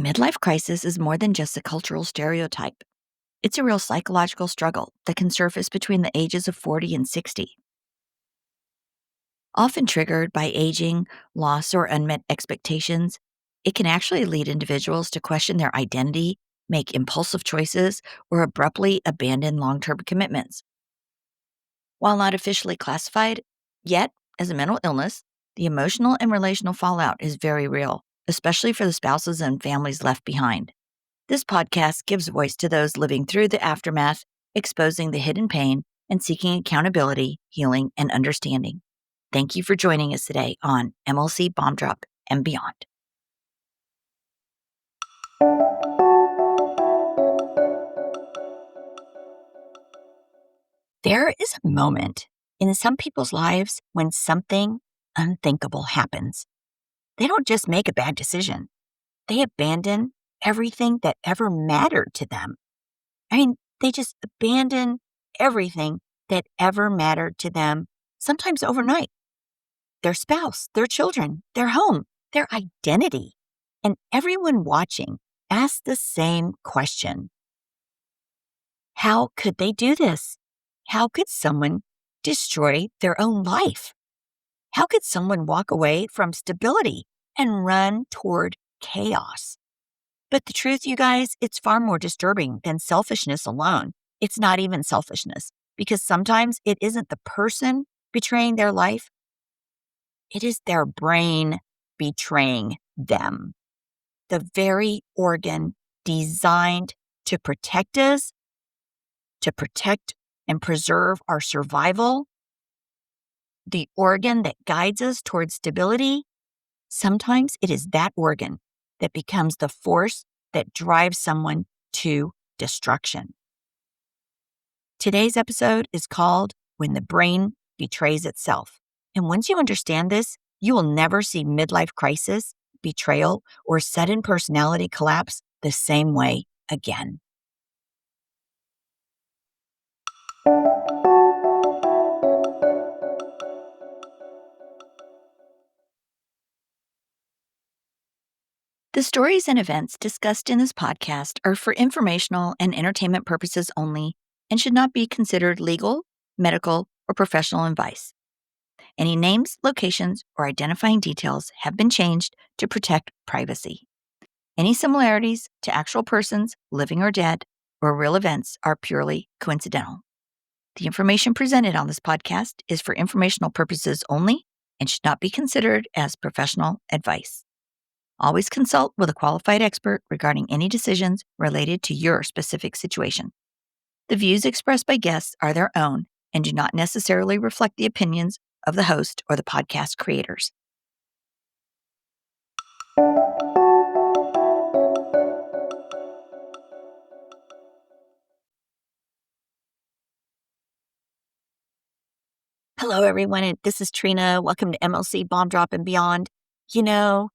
midlife crisis is more than just a cultural stereotype. It's a real psychological struggle that can surface between the ages of 40 and 60. Often triggered by aging, loss, or unmet expectations, it can actually lead individuals to question their identity, make impulsive choices, or abruptly abandon long-term commitments. While not officially classified yet as a mental illness, the emotional and relational fallout is very real, especially for the spouses and families left behind. This podcast gives voice to those living through the aftermath, exposing the hidden pain and seeking accountability, healing, and understanding. Thank you for joining us today on MLC Bomb Drop and Beyond. There is a moment in some people's lives when something unthinkable happens. They don't just make a bad decision. They abandon everything that ever mattered to them. They just abandon everything that ever mattered to them, sometimes overnight. Their spouse, their children, their home, their identity. And everyone watching asks the same question. How could they do this? How could someone destroy their own life? How could someone walk away from stability and run toward chaos? But the truth, you guys, it's far more disturbing than selfishness alone. It's not even selfishness, because sometimes it isn't the person betraying their life. It is their brain betraying them. The very organ designed to protect us, to protect and preserve our survival, the organ that guides us towards stability, sometimes it is that organ that becomes the force that drives someone to destruction. Today's episode is called When the Brain Betrays Itself. And once you understand this, you will never see midlife crisis, betrayal, or sudden personality collapse the same way again. The stories and events discussed in this podcast are for informational and entertainment purposes only and should not be considered legal, medical, or professional advice. Any names, locations, or identifying details have been changed to protect privacy. Any similarities to actual persons, living or dead, or real events are purely coincidental. The information presented on this podcast is for informational purposes only and should not be considered as professional advice. Always consult with a qualified expert regarding any decisions related to your specific situation. The views expressed by guests are their own and do not necessarily reflect the opinions of the host or the podcast creators. Hello, everyone, and this is Trina. Welcome to MLC Bomb Drop and Beyond. You know,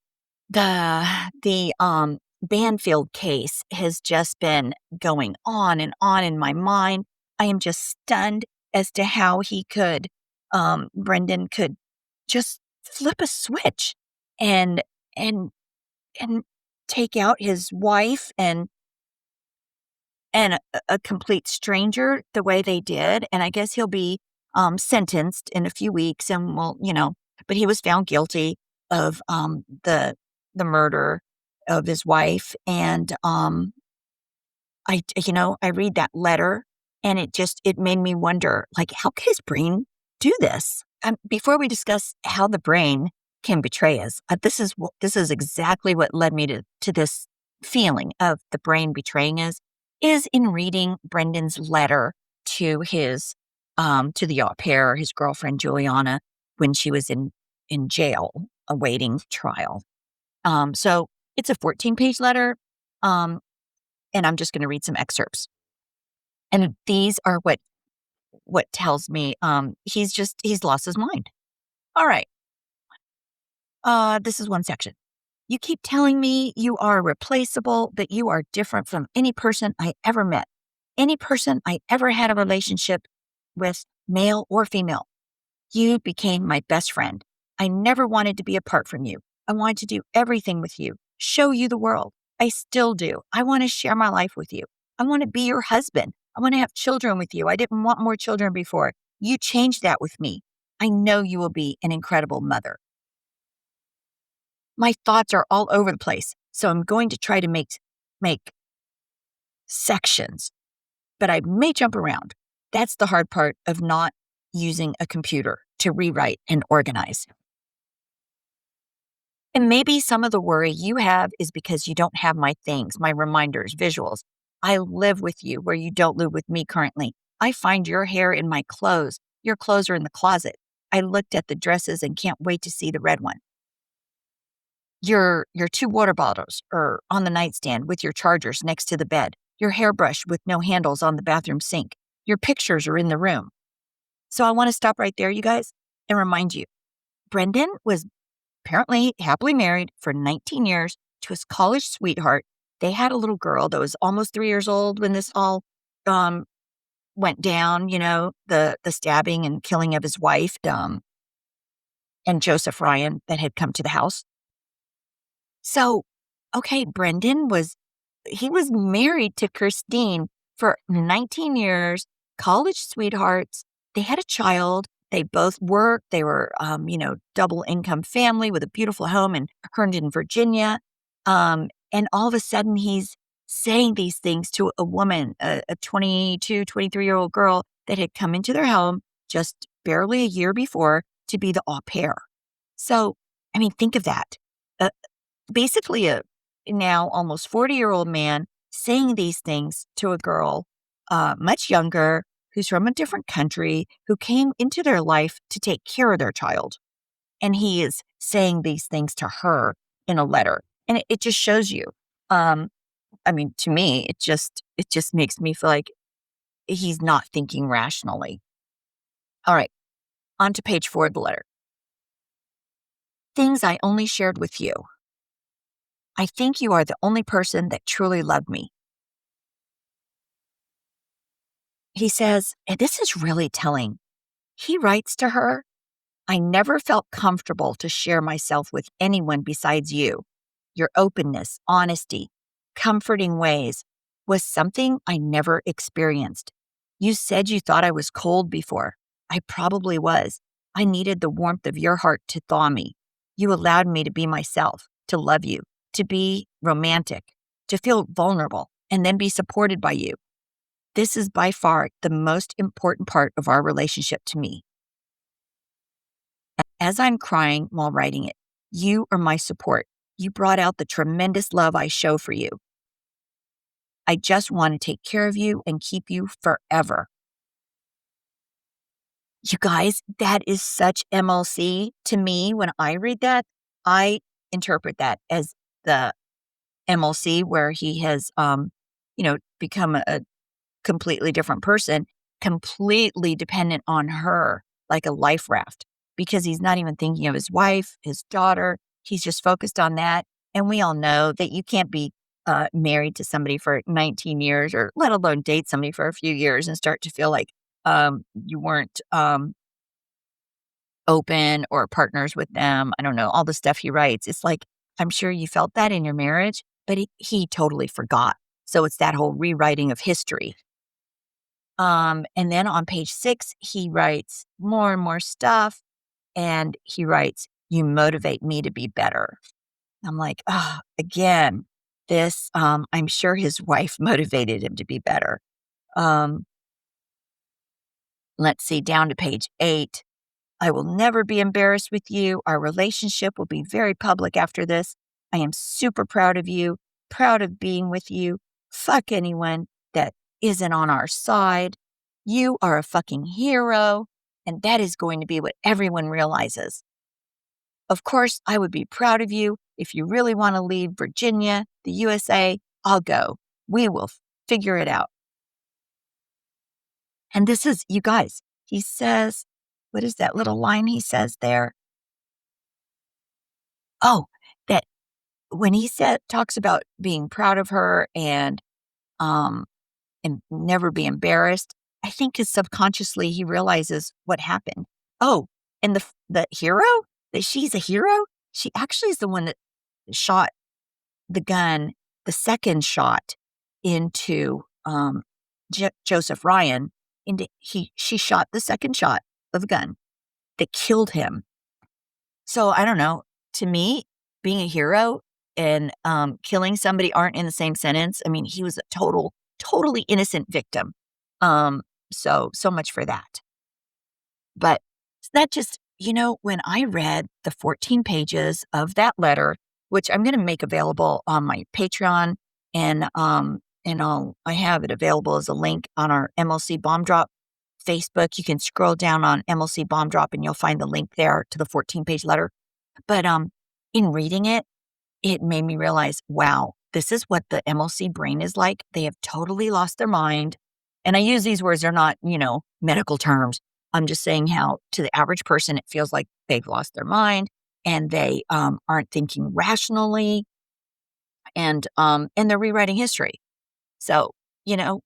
the Banfield case has just been going on in my mind. I am just stunned as to how Brendan could just flip a switch and take out his wife and a complete stranger the way they did. And I guess he'll be sentenced in a few weeks, and but he was found guilty of the murder of his wife. And I read that letter, and it made me wonder, like, how could his brain do this? Before we discuss how the brain can betray us, this is exactly what led me to this feeling of the brain betraying us, is in reading Brendan's letter to his to the au pair, his girlfriend Juliana, when she was in jail awaiting trial. So it's a 14-page letter, and I'm just going to read some excerpts. And these are what tells me he's lost his mind. All right. This is one section. You keep telling me you are replaceable, that you are different from any person I ever met, any person I ever had a relationship with, male or female. You became my best friend. I never wanted to be apart from you. I wanted to do everything with you, show you the world. I still do. I want to share my life with you. I want to be your husband. I want to have children with you. I didn't want more children before. You changed that with me. I know you will be an incredible mother. My thoughts are all over the place, so I'm going to try to make sections, but I may jump around. That's the hard part of not using a computer to rewrite and organize. And maybe some of the worry you have is because you don't have my things, my reminders, visuals. I live with you where you don't live with me currently. I find your hair in my clothes. Your clothes are in the closet. I looked at the dresses and can't wait to see the red one. Your two water bottles are on the nightstand with your chargers next to the bed. Your hairbrush with no handles on the bathroom sink. Your pictures are in the room. So I want to stop right there, you guys, and remind you, Brendan was apparently happily married for 19 years to his college sweetheart. They had a little girl that was almost 3 years old when this all um, went down, the stabbing and killing of his wife, and Joseph Ryan that had come to the house. So, okay, he was married to Christine for 19 years, college sweethearts. They had a child. They both worked. They were, double income family with a beautiful home in Herndon, Virginia. And all of a sudden, he's saying these things to a woman, a 22, 23-year-old girl that had come into their home just barely a year before to be the au pair. So, I mean, think of that. Basically a now almost 40-year-old man saying these things to a girl much younger, who's from a different country, who came into their life to take care of their child. And he is saying these things to her in a letter. And it just shows you. To me, it just makes me feel like he's not thinking rationally. All right, on to page 4 of the letter. Things I only shared with you. I think you are the only person that truly loved me. He says, and this is really telling. He writes to her, I never felt comfortable to share myself with anyone besides you. Your openness, honesty, comforting ways was something I never experienced. You said you thought I was cold before. I probably was. I needed the warmth of your heart to thaw me. You allowed me to be myself, to love you, to be romantic, to feel vulnerable, and then be supported by you. This is by far the most important part of our relationship to me. As I'm crying while writing it, you are my support. You brought out the tremendous love I show for you. I just want to take care of you and keep you forever. You guys, that is such MLC to me. When I read that, I interpret that as the MLC where he has, become a completely different person, completely dependent on her, like a life raft, because he's not even thinking of his wife, his daughter. He's just focused on that. And we all know that you can't be married to somebody for 19 years, or let alone date somebody for a few years and start to feel like you weren't open or partners with them. I don't know, all the stuff he writes. It's like, I'm sure you felt that in your marriage, but he totally forgot. So it's that whole rewriting of history. And then on page 6, he writes more and more stuff. And he writes, you motivate me to be better. I'm like, again, this, I'm sure his wife motivated him to be better. Let's see, down to page 8. I will never be embarrassed with you. Our relationship will be very public after this. I am super proud of you, proud of being with you. Fuck anyone that isn't on our side. You are a fucking hero, and that is going to be what everyone realizes. Of course, I would be proud of you. If you really want to leave Virginia, the USA, I'll go. We will figure it out. And this is, you guys, he says, what is that little line he says there? Oh, that when he talks about being proud of her um and never be embarrassed, I think because subconsciously he realizes what happened. Oh, and the hero, that she's a hero, she actually is the one that shot the gun the second shot into Joseph Ryan, she shot the second shot of a gun that killed him. So I don't know. To me, being a hero and killing somebody aren't in the same sentence. I mean, he was a totally innocent victim. Um, so much for that. But that just, when I read the 14 pages of that letter, which I'm going to make available on my Patreon, and I have it available as a link on our MLC Bomb Drop Facebook. You can scroll down on MLC Bomb Drop and you'll find the link there to the 14-page letter. But in reading it, it made me realize, wow, this is what the MLC brain is like. They have totally lost their mind. And I use these words, they're not, medical terms. I'm just saying how to the average person, it feels like they've lost their mind and they aren't thinking rationally, and they're rewriting history. So,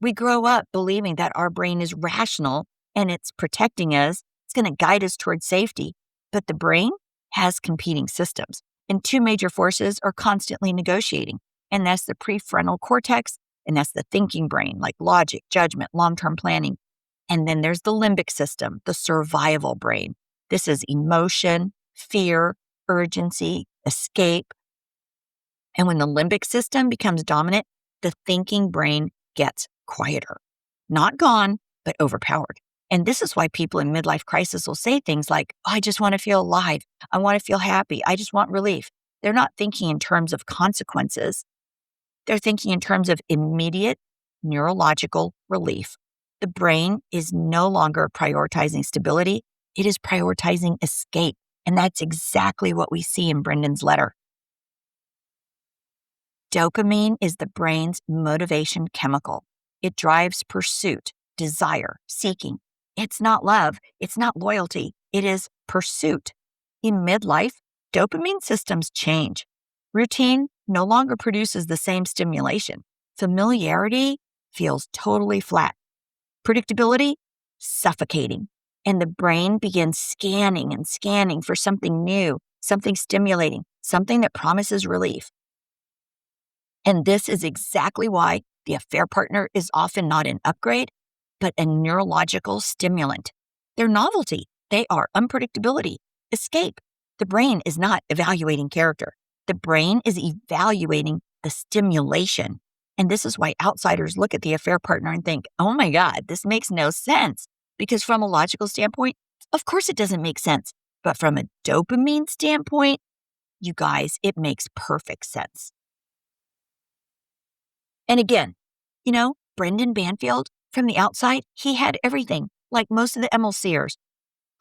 we grow up believing that our brain is rational and it's protecting us. It's going to guide us towards safety. But the brain has competing systems, and two major forces are constantly negotiating. And that's the prefrontal cortex, and that's the thinking brain, like logic, judgment, long-term planning. And then there's the limbic system, the survival brain. This is emotion, fear, urgency, escape. And when the limbic system becomes dominant, the thinking brain gets quieter. Not gone, but overpowered. And this is why people in midlife crisis will say things like, oh, I just want to feel alive. I want to feel happy. I just want relief. They're not thinking in terms of consequences. They're thinking in terms of immediate neurological relief. The brain is no longer prioritizing stability. It is prioritizing escape. And that's exactly what we see in Brendan's letter. Dopamine is the brain's motivation chemical. It drives pursuit, desire, seeking. It's not love. It's not loyalty. It is pursuit. In midlife, dopamine systems change. Routine no longer produces the same stimulation. Familiarity feels totally flat. Predictability, suffocating. And the brain begins scanning and scanning for something new, something stimulating, something that promises relief. And this is exactly why the affair partner is often not an upgrade, but a neurological stimulant. They're novelty. They are unpredictability, escape. The brain is not evaluating character. The brain is evaluating the stimulation. And this is why outsiders look at the affair partner and think, oh my God, this makes no sense. Because from a logical standpoint, of course it doesn't make sense. But from a dopamine standpoint, you guys, it makes perfect sense. And again, Brendan Banfield, from the outside, he had everything, like most of the MLCers.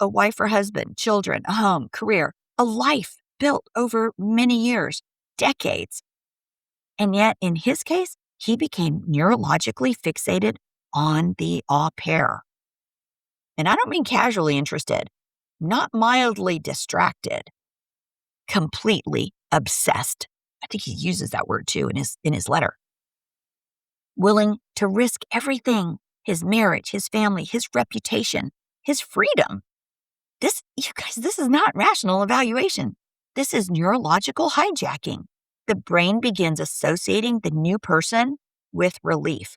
A wife or husband, children, a home, career, a life built over many years, decades. And yet, in his case, he became neurologically fixated on the au pair. And I don't mean casually interested, not mildly distracted, completely obsessed. I think he uses that word too in his letter. Willing to risk everything, his marriage, his family, his reputation, his freedom. You guys, this is not rational evaluation. This is neurological hijacking. The brain begins associating the new person with relief,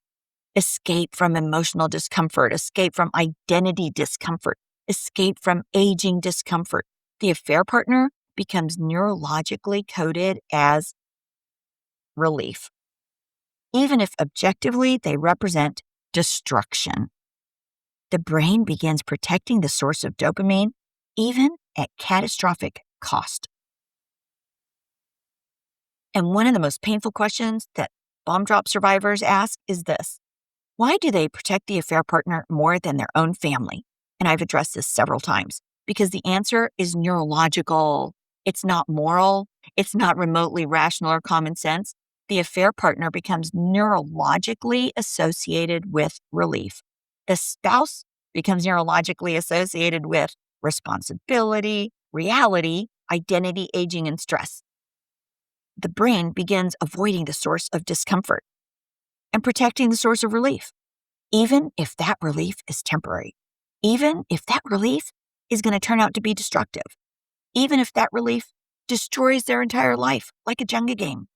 escape from emotional discomfort, escape from identity discomfort, escape from aging discomfort. The affair partner becomes neurologically coded as relief, even if objectively they represent destruction. The brain begins protecting the source of dopamine, even at catastrophic cost. And one of the most painful questions that bomb drop survivors ask is this: why do they protect the affair partner more than their own family? And I've addressed this several times, because the answer is neurological. It's not moral. It's not remotely rational or common sense. The affair partner becomes neurologically associated with relief. The spouse becomes neurologically associated with responsibility, reality, identity, aging, and stress. The brain begins avoiding the source of discomfort and protecting the source of relief, even if that relief is temporary, even if that relief is going to turn out to be destructive, even if that relief destroys their entire life like a Jenga game.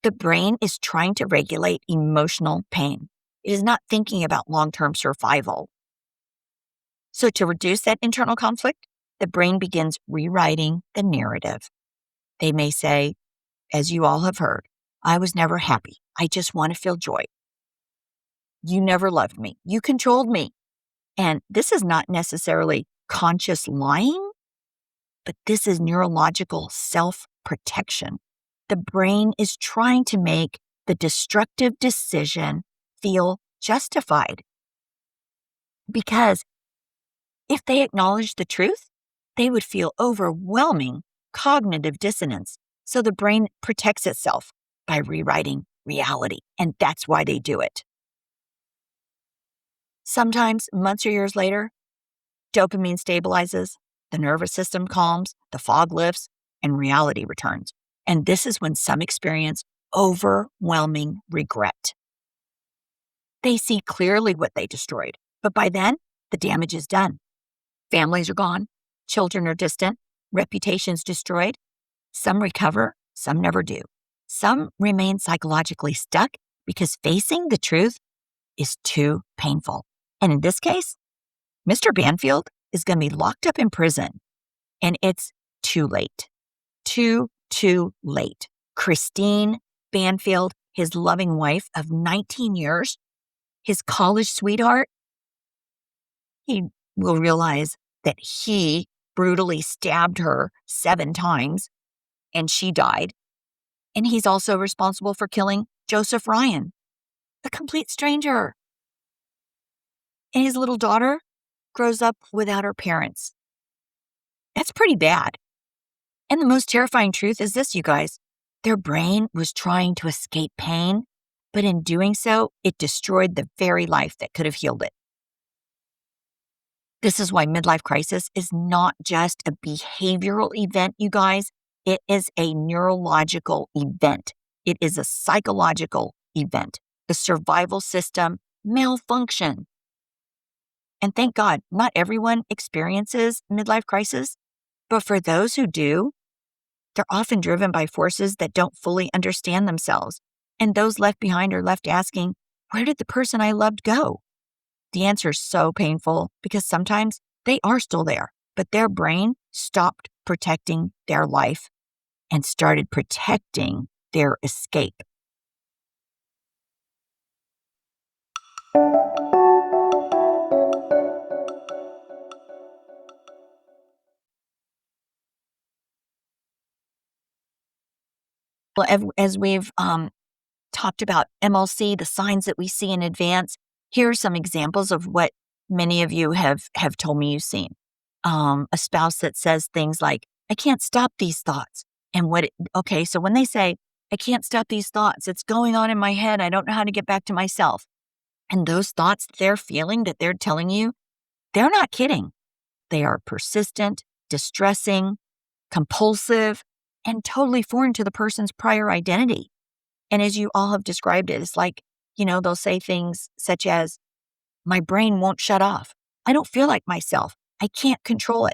The brain is trying to regulate emotional pain. It is not thinking about long-term survival. So to reduce that internal conflict, the brain begins rewriting the narrative. They may say, as you all have heard, I was never happy. I just want to feel joy. You never loved me. You controlled me. And this is not necessarily conscious lying, but this is neurological self-protection. The brain is trying to make the destructive decision feel justified. Because if they acknowledge the truth, they would feel overwhelming cognitive dissonance. So the brain protects itself by rewriting reality, and that's why they do it. Sometimes, months or years later, dopamine stabilizes, the nervous system calms, the fog lifts, and reality returns. And this is when some experience overwhelming regret. They see clearly what they destroyed, but by then, the damage is done. Families are gone, children are distant, reputations destroyed. Some recover, some never do. Some remain psychologically stuck because facing the truth is too painful. And in this case, Mr. Banfield is going to be locked up in prison, and it's too late. Too late. Christine Banfield, his loving wife of 19 years, his college sweetheart, he will realize that he brutally stabbed her 7 times and she died. And he's also responsible for killing Joseph Ryan, a complete stranger. And his little daughter grows up without her parents. That's pretty bad. And the most terrifying truth is this, you guys. Their brain was trying to escape pain, but in doing so, it destroyed the very life that could have healed it. This is why midlife crisis is not just a behavioral event, you guys. It is a neurological event. It is a psychological event. The survival system malfunction. And thank God, not everyone experiences midlife crisis, but for those who do, they're often driven by forces that don't fully understand themselves. And those left behind are left asking, where did the person I loved go? The answer is so painful because sometimes they are still there, but their brain stopped protecting their life and started protecting their escape. Well, as we've talked about MLC, the signs that we see in advance, here are some examples of what many of you have told me you've seen. A spouse that says things like, I can't stop these thoughts. And so when they say, I can't stop these thoughts, it's going on in my head, I don't know how to get back to myself. And those thoughts they're feeling that they're telling you, they're not kidding. They are persistent, distressing, compulsive, and totally foreign to the person's prior identity. And as you all have described it, it's like, they'll say things such as, my brain won't shut off. I don't feel like myself. I can't control it.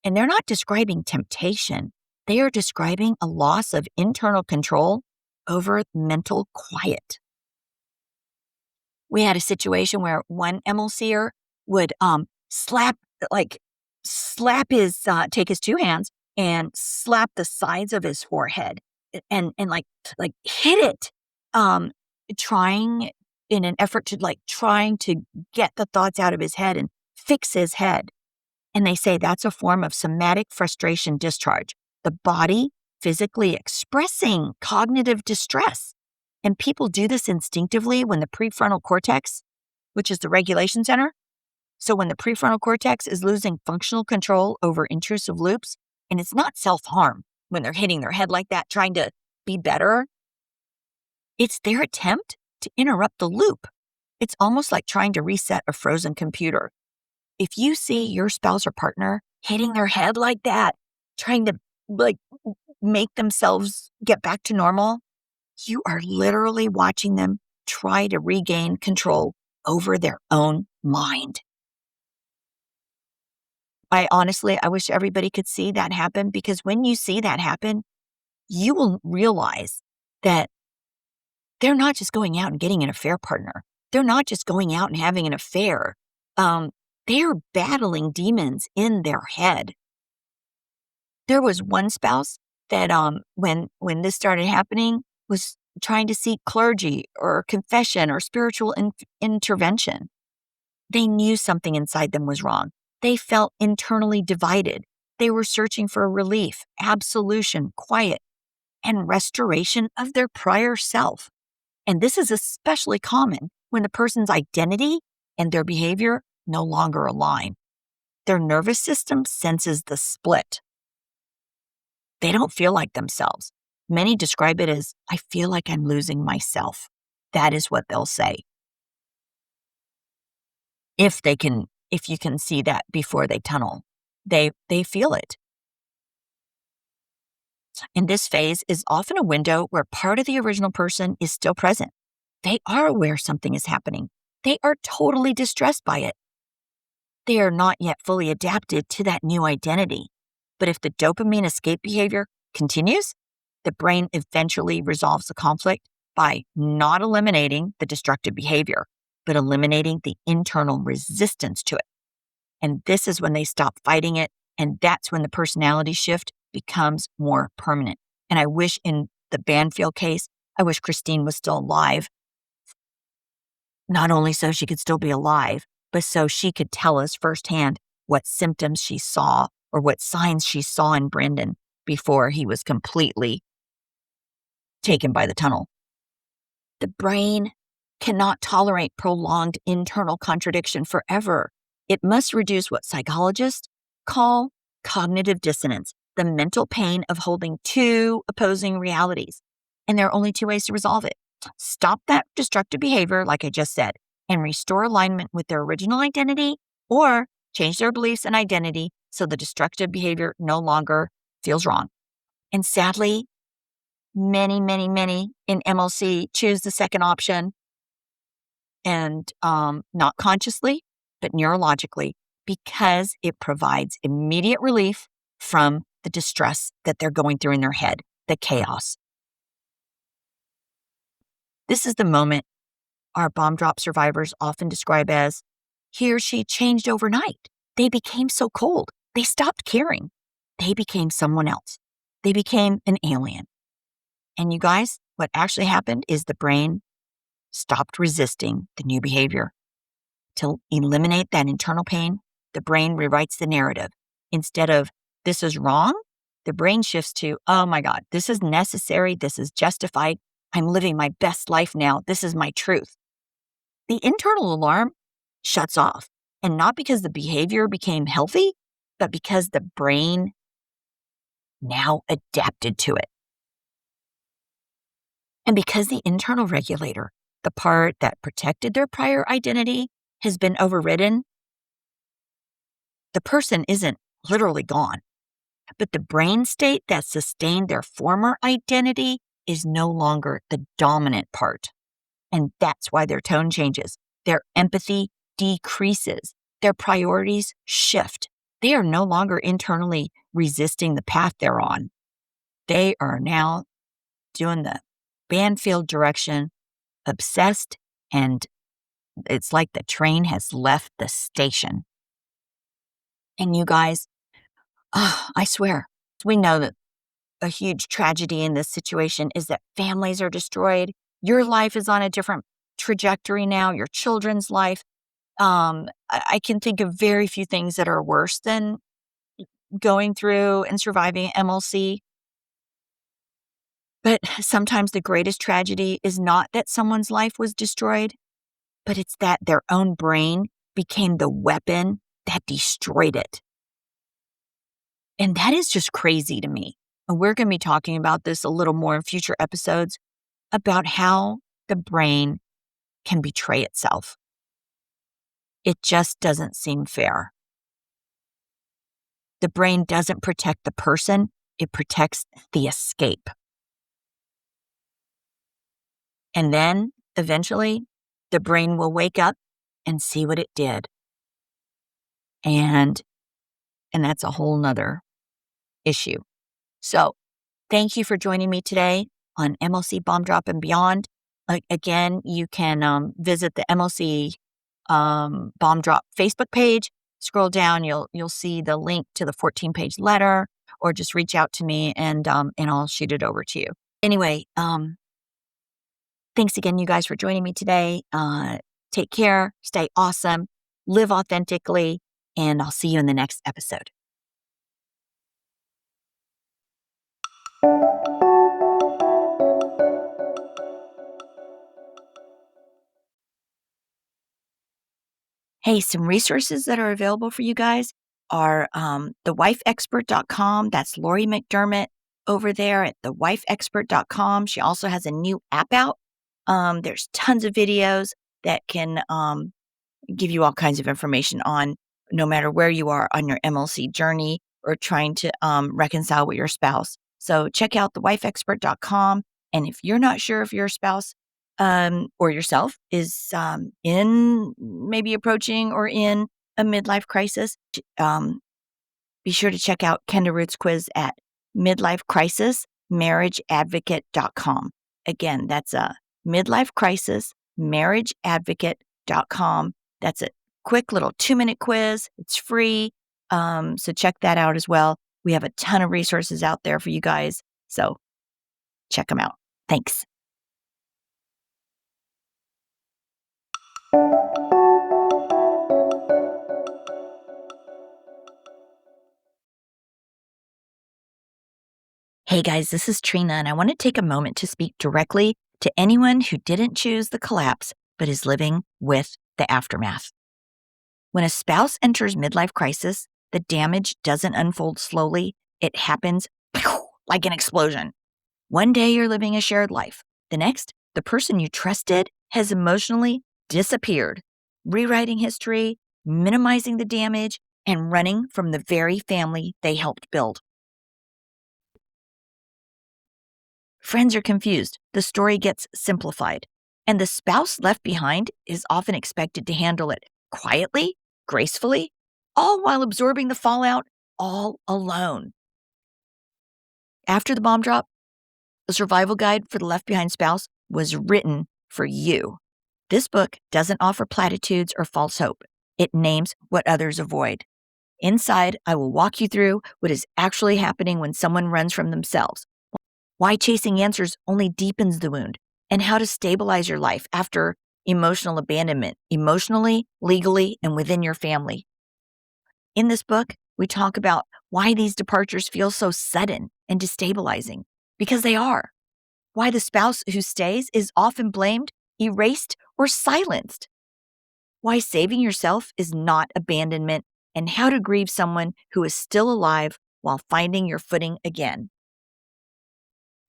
And they're not describing temptation. They are describing a loss of internal control over mental quiet. We had a situation where one MLCer would take his 2 hands and slap the sides of his forehead and hit it, trying in an effort to trying to get the thoughts out of his head and fix his head. And they say that's a form of somatic frustration discharge, the body physically expressing cognitive distress. And people do this instinctively when the prefrontal cortex, which is the regulation center. So when the prefrontal cortex is losing functional control over intrusive loops, and it's not self-harm when they're hitting their head like that, trying to be better. It's their attempt to interrupt the loop. It's almost like trying to reset a frozen computer. If you see your spouse or partner hitting their head like that, trying to make themselves get back to normal, you are literally watching them try to regain control over their own mind. I wish everybody could see that happen, because when you see that happen, you will realize that They're not just going out and getting an affair partner. They're not just going out and having an affair. They are battling demons in their head. There was one spouse that when this started happening was trying to seek clergy or confession or spiritual intervention. They knew something inside them was wrong. They felt internally divided. They were searching for relief, absolution, quiet, and restoration of their prior self. And this is especially common when the person's identity and their behavior no longer align. Their nervous system senses the split. They don't feel like themselves. Many describe it as, I feel like I'm losing myself. That is what they'll say. If you can see that before they tunnel, they feel it. And this phase is often a window where part of the original person is still present. They are aware something is happening. They are totally distressed by it. They are not yet fully adapted to that new identity. But if the dopamine escape behavior continues, the brain eventually resolves the conflict by not eliminating the destructive behavior, but eliminating the internal resistance to it. And this is when they stop fighting it, and that's when the personality shift becomes more permanent. And I wish in the Banfield case, I wish Christine was still alive, not only so she could still be alive, but so she could tell us firsthand what symptoms she saw or what signs she saw in Brendan before he was completely taken by the tunnel. The brain cannot tolerate prolonged internal contradiction forever. It must reduce what psychologists call cognitive dissonance, the mental pain of holding two opposing realities. And there are only two ways to resolve it. Stop that destructive behavior, like I just said, and restore alignment with their original identity, or change their beliefs and identity so the destructive behavior no longer feels wrong. And sadly, many in MLC choose the second option, and not consciously, but neurologically, because it provides immediate relief from the distress that they're going through in their head, the chaos. This is the moment our bomb drop survivors often describe as, he or she changed overnight. They became so cold. They stopped caring. They became someone else. They became an alien. And you guys, what actually happened is the brain stopped resisting the new behavior. To eliminate that internal pain, the brain rewrites the narrative. Instead of, this is wrong, the brain shifts to, oh my God, this is necessary. This is justified. I'm living my best life now. This is my truth. The internal alarm shuts off. And not because the behavior became healthy, but because the brain now adapted to it. And because the internal regulator, the part that protected their prior identity, has been overridden, the person isn't literally gone. But the brain state that sustained their former identity is no longer the dominant part. And that's why their tone changes. Their empathy decreases. Their priorities shift. They are no longer internally resisting the path they're on. They are now doing the Banfield direction, obsessed, and it's like the train has left the station. And you guys, I swear, we know that a huge tragedy in this situation is that families are destroyed. Your life is on a different trajectory now, your children's life. I can think of very few things that are worse than going through and surviving MLC. But sometimes the greatest tragedy is not that someone's life was destroyed, but it's that their own brain became the weapon that destroyed it. And that is just crazy to me. And we're going to be talking about this a little more in future episodes about how the brain can betray itself. It just doesn't seem fair. The brain doesn't protect the person, it protects the escape. And then, eventually, the brain will wake up and see what it did. And that's a whole nother issue. So, thank you for joining me today on MLC Bomb Drop and Beyond. Again, you can visit the MLC Bomb Drop Facebook page. Scroll down, you'll see the link to the 14-page letter, or just reach out to me and I'll shoot it over to you. Anyway, thanks again, you guys, for joining me today. Take care, stay awesome, live authentically, and I'll see you in the next episode. Hey, some resources that are available for you guys are thewifeexpert.com. That's Lori McDermott over there at thewifeexpert.com. She also has a new app out. There's tons of videos that can give you all kinds of information on no matter where you are on your MLC journey or trying to reconcile with your spouse. So check out thewifeexpert.com. And if you're not sure if your spouse or yourself is in maybe approaching or in a midlife crisis, be sure to check out Kenda Root's quiz at midlifecrisismarriageadvocate.com. Again, that's a midlifecrisismarriageadvocate.com. That's a quick little 2-minute quiz. It's free. So check that out as well. We have a ton of resources out there for you guys. So check them out. Thanks. Hey guys, this is Trina, and I want to take a moment to speak directly to anyone who didn't choose the collapse but is living with the aftermath. When a spouse enters midlife crisis, the damage doesn't unfold slowly. It happens like an explosion. One day you're living a shared life. The next, the person you trusted has emotionally disappeared, rewriting history, minimizing the damage, and running from the very family they helped build. Friends are confused. The story gets simplified. And the spouse left behind is often expected to handle it quietly, gracefully, all while absorbing the fallout all alone. After the bomb drop, the survival guide for the left behind spouse was written for you. This book doesn't offer platitudes or false hope. It names what others avoid. Inside, I will walk you through what is actually happening when someone runs from themselves, why chasing answers only deepens the wound, and how to stabilize your life after emotional abandonment, emotionally, legally, and within your family. In this book, we talk about why these departures feel so sudden and destabilizing, because they are. Why the spouse who stays is often blamed, erased, or silenced. Why saving yourself is not abandonment, and how to grieve someone who is still alive while finding your footing again.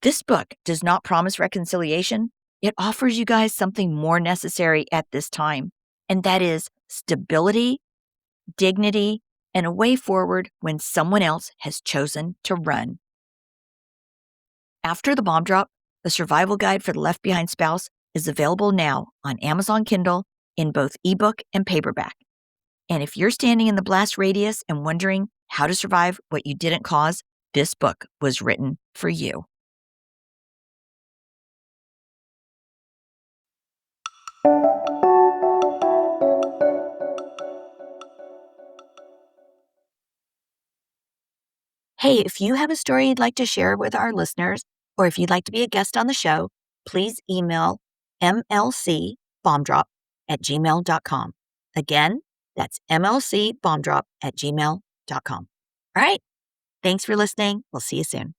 This book does not promise reconciliation. It offers you guys something more necessary at this time, and that is stability, dignity, and a way forward when someone else has chosen to run. After the bomb drop, the survival guide for the left behind spouse is available now on Amazon Kindle in both ebook and paperback. And if you're standing in the blast radius and wondering how to survive what you didn't cause, this book was written for you. Hey, if you have a story you'd like to share with our listeners, or if you'd like to be a guest on the show, please email mlcbombdrop@gmail.com. Again, that's mlcbombdrop@gmail.com. All right. Thanks for listening. We'll see you soon.